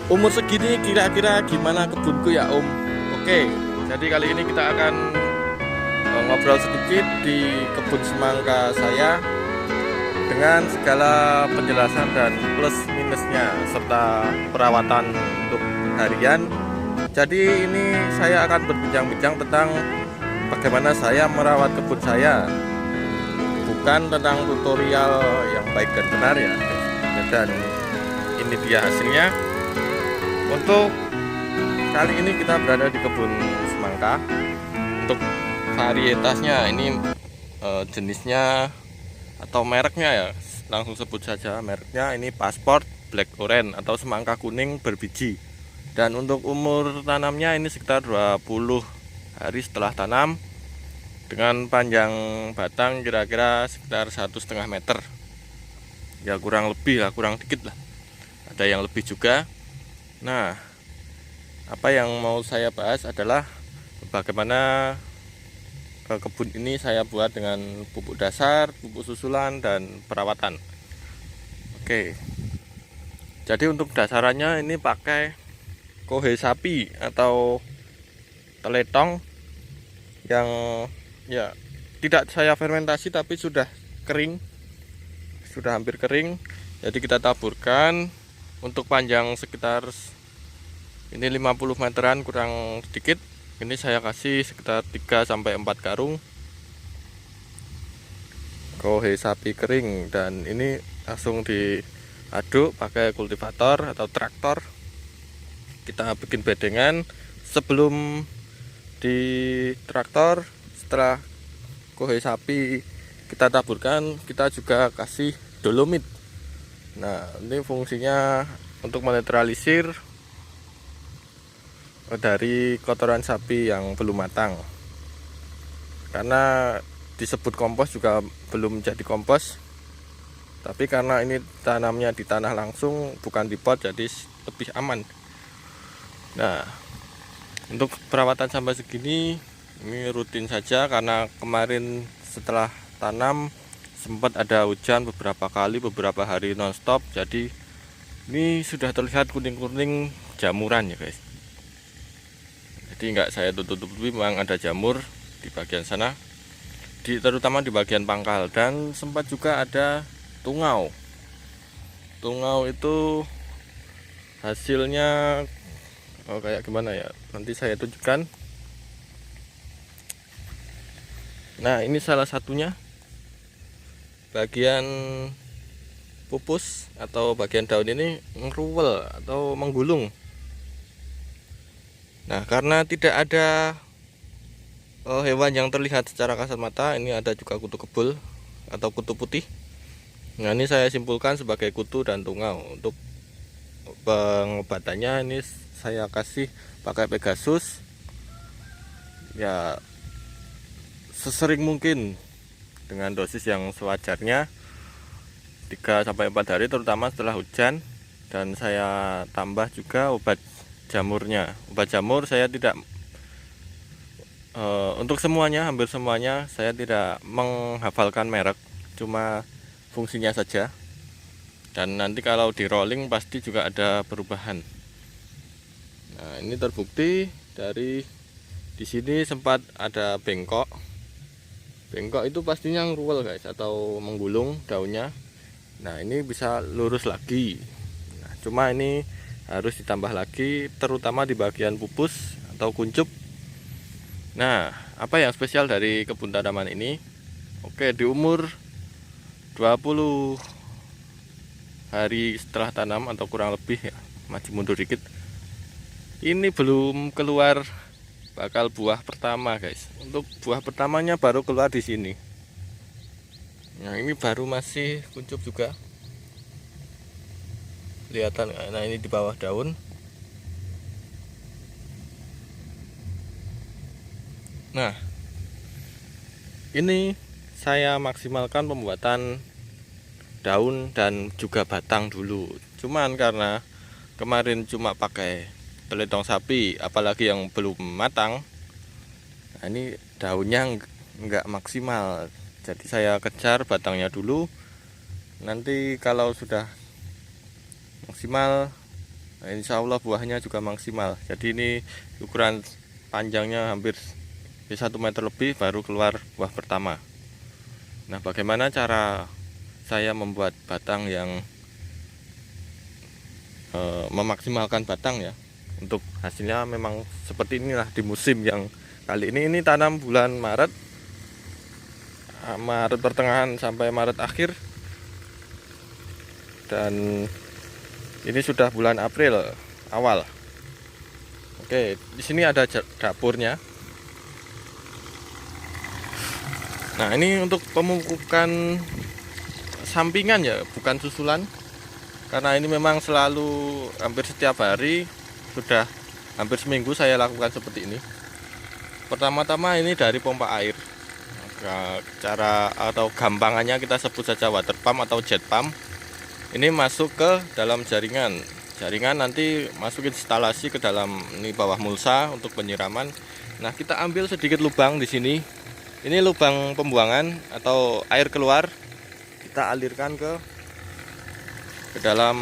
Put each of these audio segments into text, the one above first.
Umur segini kira-kira gimana kebunku ya Om? Oke, jadi kali ini kita akan ngobrol sedikit di kebun semangka saya dengan segala penjelasan dan plus minusnya serta perawatan untuk harian. Jadi ini saya akan berbincang-bincang tentang bagaimana saya merawat kebun saya, bukan tentang tutorial yang baik dan benar ya. Dan ini dia hasilnya. Untuk kali ini kita berada di kebun semangka. Untuk varietasnya ini jenisnya atau mereknya ya, langsung sebut saja mereknya, ini Passport Black Orange atau semangka kuning berbiji. Dan untuk umur tanamnya ini sekitar 20 hari setelah tanam, dengan panjang batang kira-kira sekitar 1,5 meter ya, kurang lebih lah, kurang dikit lah, ada yang lebih juga. Nah, apa yang mau saya bahas adalah bagaimana kebun ini saya buat dengan pupuk dasar, pupuk susulan, dan perawatan. Oke, jadi untuk dasarannya ini pakai kohe sapi atau teletong yang ya tidak saya fermentasi tapi sudah kering, sudah hampir kering. Jadi kita taburkan untuk panjang sekitar ini 50 meteran kurang sedikit. Ini saya kasih sekitar 3-4 karung kohe sapi kering, dan ini langsung diaduk pakai kultivator atau traktor. Kita bikin bedengan. Sebelum di traktor, setelah kohe sapi kita taburkan, kita juga kasih dolomit. Nah, ini fungsinya untuk menetralisir dari kotoran sapi yang belum matang. Karena disebut kompos juga belum jadi kompos, tapi karena ini tanamnya di tanah langsung bukan di pot, jadi lebih aman. Nah, untuk perawatan sampai segini ini rutin saja, karena kemarin setelah tanam sempat ada hujan beberapa kali, beberapa hari nonstop. Jadi ini sudah terlihat kuning-kuning jamuran ya guys. Jadi nggak saya tutup-tutupi, memang ada jamur di bagian sana, terutama di bagian pangkal. Dan sempat juga ada tungau. Tungau itu hasilnya kayak gimana ya, nanti saya tunjukkan. Nah, ini salah satunya, bagian pupus atau bagian daun ini ngeruwel atau menggulung. Nah, karena tidak ada hewan yang terlihat secara kasat mata, ini ada juga kutu kebul atau kutu putih. Nah, ini saya simpulkan sebagai kutu dan tungau. Untuk pengobatannya ini saya kasih pakai Pegasus ya, sesering mungkin dengan dosis yang sewajarnya, 3-4 hari terutama setelah hujan. Dan saya tambah juga obat jamurnya. Obat jamur saya tidak untuk semuanya, hampir semuanya saya tidak menghafalkan merek, cuma fungsinya saja. Dan nanti kalau di rolling pasti juga ada perubahan. Nah, ini terbukti dari di sini sempat ada bengkok. Bengkok itu pastinya ngeruwel guys, atau menggulung daunnya. Nah, ini bisa lurus lagi. Nah, cuma ini harus ditambah lagi, terutama di bagian pupus atau kuncup. Nah, apa yang spesial dari kebun tanaman ini? Oke, di umur 20 hari setelah tanam atau kurang lebih ya, maju mundur dikit, ini belum keluar bakal buah pertama guys. Untuk buah pertamanya baru keluar di sini. Nah, ini baru masih kuncup juga, kelihatan. Nah, ini di bawah daun. Nah, ini saya maksimalkan pembuatan daun dan juga batang dulu. Cuman karena kemarin cuma pakai teletong sapi, apalagi yang belum matang, nah ini daunnya nggak maksimal. Jadi saya kejar batangnya dulu. Nanti kalau sudah maksimal Nah, insya Allah buahnya juga maksimal. Jadi ini ukuran panjangnya hampir 1 meter lebih baru keluar buah pertama. Nah, bagaimana cara saya membuat batang yang memaksimalkan batang ya? Untuk hasilnya memang seperti inilah di musim yang kali ini. Ini tanam bulan Maret pertengahan sampai Maret akhir, dan ini sudah bulan April awal. Oke, di sini ada dapurnya. Nah, ini untuk pemupukan sampingan ya, bukan susulan. Karena ini memang selalu hampir setiap hari, sudah hampir seminggu saya lakukan seperti ini. Pertama-tama ini dari pompa air. Nah, cara atau gampangannya kita sebut saja water pump atau jet pump. Ini masuk ke dalam jaringan. Jaringan nanti masuk instalasi ke dalam ini bawah mulsa untuk penyiraman. Nah, kita ambil sedikit lubang di sini. Ini lubang pembuangan atau air keluar. Kita alirkan ke dalam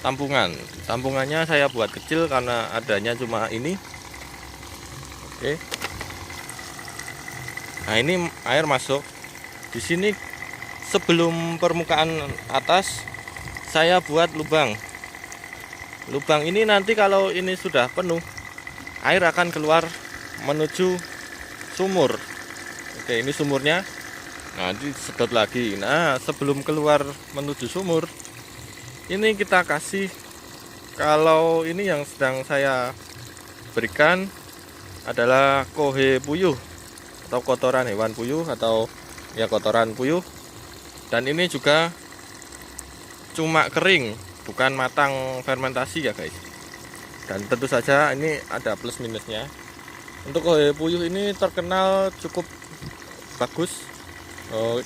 tampungan. Tampungannya saya buat kecil karena adanya cuma ini. Oke. Nah, ini air masuk. Di sini sebelum permukaan atas saya buat lubang. Lubang ini nanti kalau ini sudah penuh, air akan keluar menuju sumur. Oke, ini sumurnya. Nah, disedot lagi. Nah, sebelum keluar menuju sumur, ini kita kasih, kalau ini yang sedang saya berikan adalah kohe puyuh atau kotoran hewan puyuh atau ya kotoran puyuh. Dan ini juga cuma kering, bukan matang fermentasi ya guys. Dan tentu saja ini ada plus minusnya. Untuk kohe puyuh ini terkenal cukup bagus,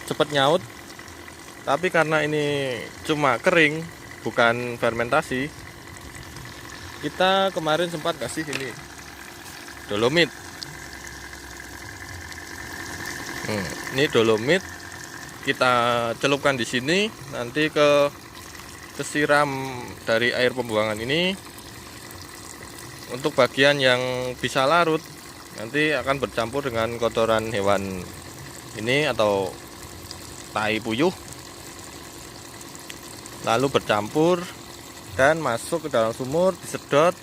cepat nyaut. Tapi karena ini cuma kering, bukan fermentasi, kita kemarin sempat kasih ini dolomit. Ini dolomit kita celupkan di sini, nanti kesiram dari air pembuangan ini. Untuk bagian yang bisa larut nanti akan bercampur dengan kotoran hewan ini atau tai puyuh, lalu bercampur dan masuk ke dalam sumur, disedot,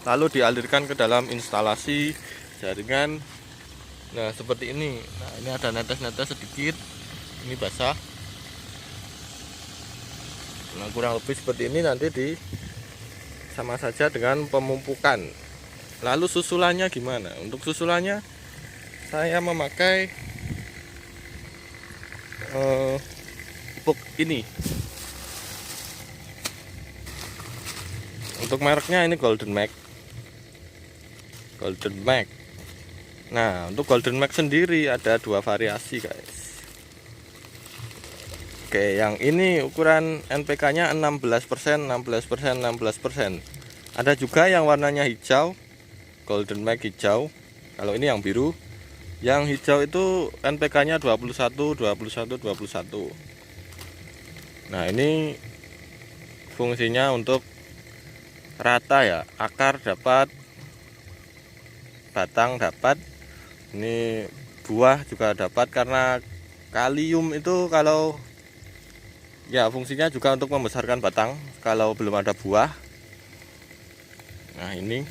lalu dialirkan ke dalam instalasi jaringan. Nah, seperti ini. Nah, ini ada netes-netes sedikit, ini basah. Nah, kurang lebih seperti ini. Nanti sama saja dengan pemupukan. Lalu susulannya gimana? Untuk susulannya saya memakai pupuk ini. Untuk mereknya ini Golden Mac. Nah, untuk Golden Mac sendiri ada 2 variasi guys. Oke, yang ini ukuran NPK-nya 16%, 16%. Ada juga yang warnanya hijau, Golden Mac hijau. Kalau ini yang biru. Yang hijau itu NPK-nya 21, 21, 21. Nah, ini fungsinya untuk rata ya, akar dapat, batang dapat, ini buah juga dapat. Karena kalium itu kalau ya fungsinya juga untuk membesarkan batang kalau belum ada buah. Nah, ini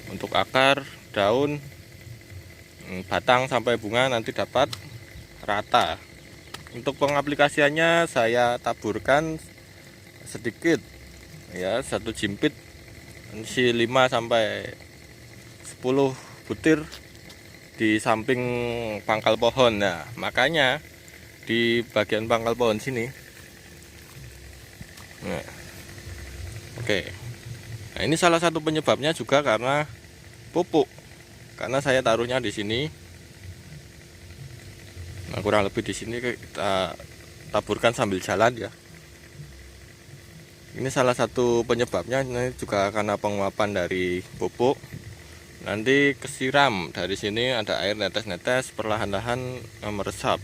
untuk akar, daun, batang sampai bunga nanti dapat rata. Untuk pengaplikasiannya saya taburkan sedikit ya, 1 jimpit isi 5 sampai 10 butir di samping pangkal pohon. Nah, makanya di bagian pangkal pohon sini. Nah, oke. Nah, ini salah satu penyebabnya juga karena pupuk. Karena saya taruhnya di sini. Nah, kurang lebih di sini kita taburkan sambil jalan ya. Ini salah satu penyebabnya. Ini juga karena penguapan dari pupuk. Nanti kesiram dari sini, ada air netes-netes perlahan-lahan meresap.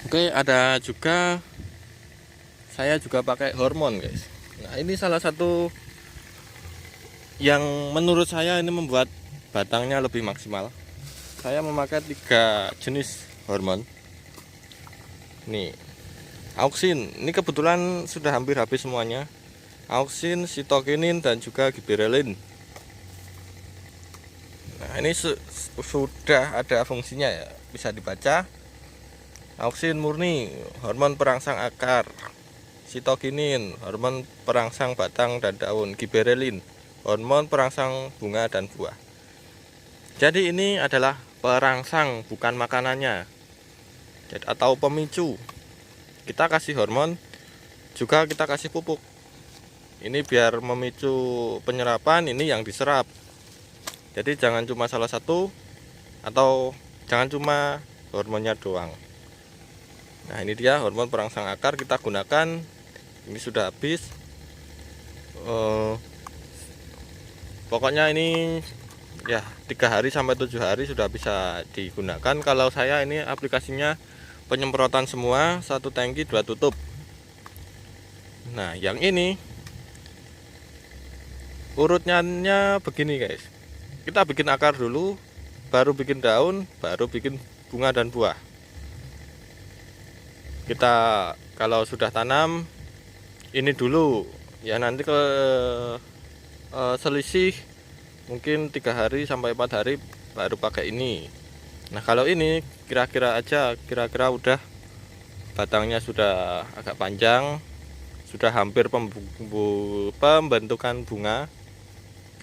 Oke, ada juga saya juga pakai hormon guys. Nah ini salah satu yang menurut saya ini membuat batangnya lebih maksimal. Saya memakai 3 jenis hormon. Nih, auksin. Ini kebetulan sudah hampir habis semuanya. Auksin, sitokinin, dan juga giberelin. Nah ini sudah ada fungsinya ya, bisa dibaca. Auksin murni, hormon perangsang akar. Sitokinin, hormon perangsang batang dan daun. Giberelin, hormon perangsang bunga dan buah. Jadi ini adalah perangsang, bukan makanannya, atau pemicu. Kita kasih hormon, juga kita kasih pupuk. Ini biar memicu penyerapan, ini yang diserap. Jadi jangan cuma salah satu, atau jangan cuma hormonnya doang. Nah ini dia hormon perangsang akar kita gunakan. Ini sudah habis. Pokoknya ini ya 3 hari sampai 7 hari sudah bisa digunakan. Kalau saya ini aplikasinya penyemprotan semua, 1 tangki 2 tutup. Nah yang ini urutnya begini guys. Kita bikin akar dulu, baru bikin daun, baru bikin bunga dan buah. Kita kalau sudah tanam ini dulu ya, nanti ke selisih mungkin 3 hari sampai 4 hari baru pakai ini. Nah kalau ini kira-kira udah batangnya sudah agak panjang, sudah hampir pembentukan bunga,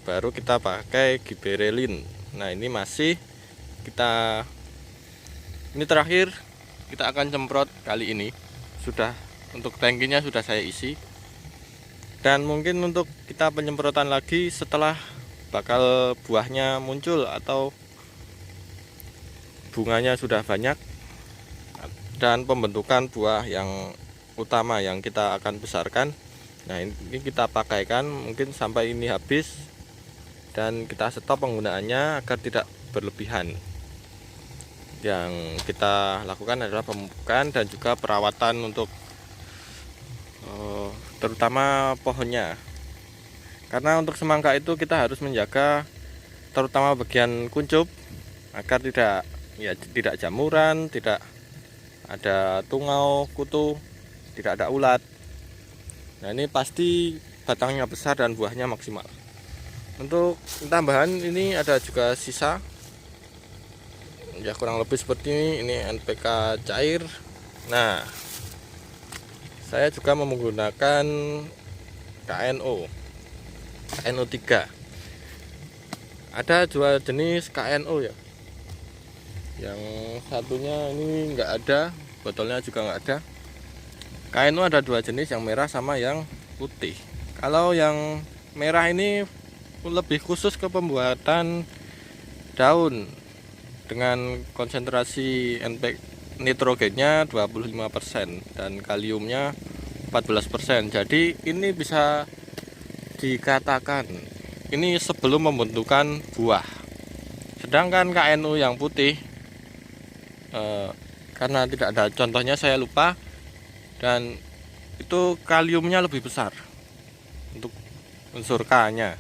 baru kita pakai giberelin. Nah ini masih ini terakhir kita akan semprot kali ini. Sudah, untuk tangkinya sudah saya isi. Dan mungkin untuk kita penyemprotan lagi setelah bakal buahnya muncul atau bunganya sudah banyak dan pembentukan buah yang utama yang kita akan besarkan. Nah ini kita pakaikan mungkin sampai ini habis, dan kita stop penggunaannya agar tidak berlebihan. Yang kita lakukan adalah pemupukan dan juga perawatan untuk terutama pohonnya. Karena untuk semangka itu kita harus menjaga terutama bagian kuncup agar tidak jamuran, tidak ada tungau, kutu, tidak ada ulat. Nah ini pasti batangnya besar dan buahnya maksimal. Untuk tambahan ini ada juga sisa ya, kurang lebih seperti ini NPK cair. Nah saya juga menggunakan KNO 3. Ada 2 jenis KNO ya, yang satunya ini enggak ada, botolnya juga enggak ada. KNO ada 2 jenis, yang merah sama yang putih. Kalau yang merah ini lebih khusus ke pembuatan daun dengan konsentrasi nitrogennya 25% dan kaliumnya 14%. Jadi ini bisa dikatakan ini sebelum pembentukan buah. Sedangkan KNO yang putih karena tidak ada contohnya, saya lupa, dan itu kaliumnya lebih besar untuk unsur K-nya.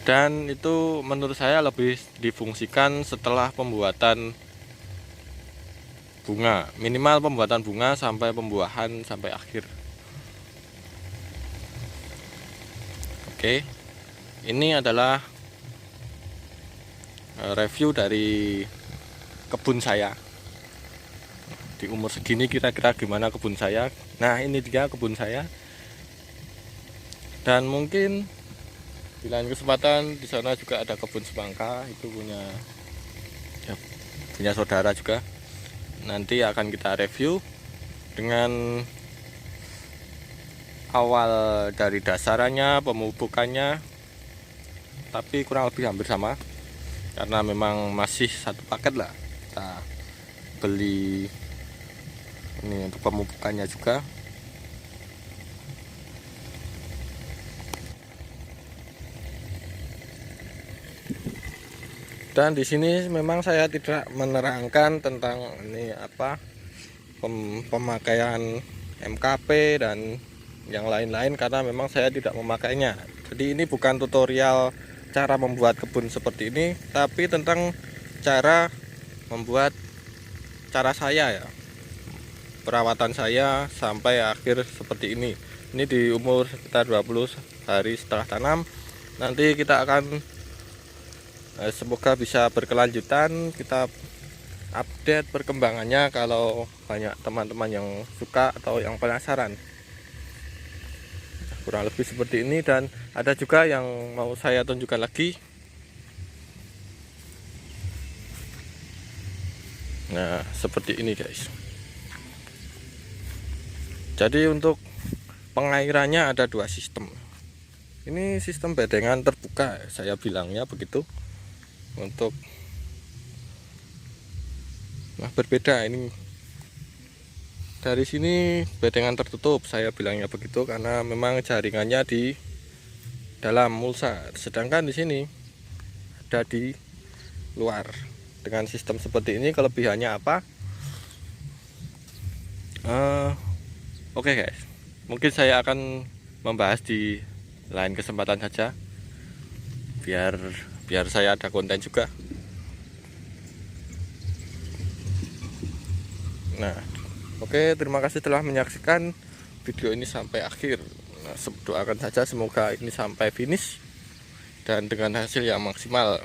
Dan itu menurut saya lebih difungsikan setelah pembuatan bunga, minimal pembuatan bunga sampai pembuahan sampai akhir. Oke, ini adalah review dari kebun saya. Di umur segini kira-kira gimana kebun saya. Nah ini dia kebun saya. Dan mungkin di lain kesempatan di sana juga ada kebun semangka, itu punya saudara juga. Nanti akan kita review dengan awal dari dasarannya, pemupukannya, tapi kurang lebih hampir sama karena memang masih satu paket lah. Kita beli ini untuk pemupukannya juga. Dan di sini memang saya tidak menerangkan tentang ini apa pemakaian MKP dan yang lain-lain karena memang saya tidak memakainya. Jadi ini bukan tutorial cara membuat kebun seperti ini, tapi tentang cara membuat cara saya ya, perawatan saya sampai akhir seperti ini. Ini di umur sekitar 20 hari setelah tanam. Nanti kita akan semoga bisa berkelanjutan, kita update perkembangannya kalau banyak teman-teman yang suka atau yang penasaran. Kurang lebih seperti ini, dan ada juga yang mau saya tunjukkan lagi. Nah, seperti ini guys. Jadi untuk pengairannya ada dua sistem. Ini sistem bedengan terbuka, saya bilangnya begitu. Untuk berbeda ini dari sini bedengan tertutup, saya bilangnya begitu karena memang jaringannya di dalam mulsa, sedangkan di sini ada di luar. Dengan sistem seperti ini kelebihannya apa? Oke guys, mungkin saya akan membahas di lain kesempatan saja, biar saya ada konten juga. Nah, oke, terima kasih telah menyaksikan video ini sampai akhir. Nah, doakan saja semoga ini sampai finish dan dengan hasil yang maksimal.